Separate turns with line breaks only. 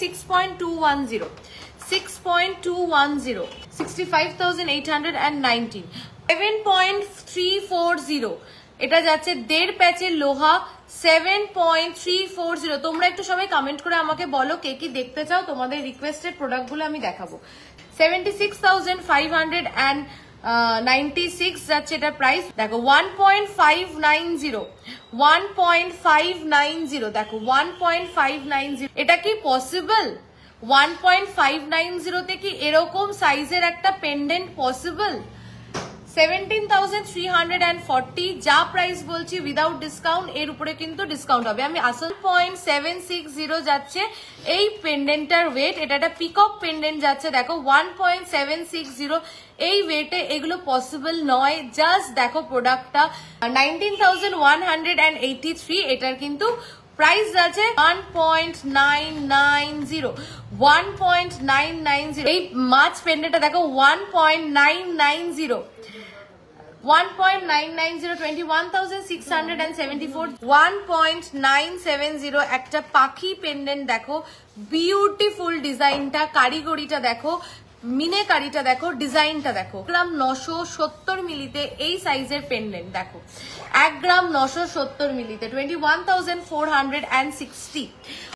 6.210, 6.210, 65,819, 7.340, এটা যাচ্ছে 1.5 প্যাচের লোহা 7.340। তোমরা একটু সবাই কমেন্ট করে আমাকে বলো কে কি দেখতে চাও, তোমাদের রিকোয়েস্টেড প্রোডাক্টগুলো আমি দেখাবো। 76,596 যাচ্ছে এটা প্রাইস। দেখো 1.590, 1.590, দেখো 1.590, এটা কি পসিবল? 1.590 তে কি এরকম সাইজের একটা পেন্ডেন্ট পসিবল? 17,340 যা প্রাইস বলছি উইদাউট ডিসকাউন্ট, এর উপরে কিন্তু ডিসকাউন্ট হবে। আমি আসল 0.760 যাচ্ছে এই পেন্ডেন্টটার ওয়েট, এটা একটা পিকক পেন্ডেন্ট যাচ্ছে। দেখো 1.760 এই ওয়েটে এগুলো পসিবল নয়। জাস্ট দেখো প্রোডাক্টটা 19,183, এটার কিন্তু প্রাইস আছে 1.990, 1.990। এই মাছ পেন্ডেন্টটা দেখো 1.990, 1.990, 21,674, 1.970। একটা পাখি পেন্ডেন্ট দেখো, বিউটিফুল ডিজাইনটা, কারিগরিটা দেখো, মিনেকারিটা দেখো, ডিজাইনটা দেখো। গ্রাম 970 মিলিতে এই সাইজের পেন্ডেন্ট দেখো, 1 গ্রাম 970 মিলিতে 21,460।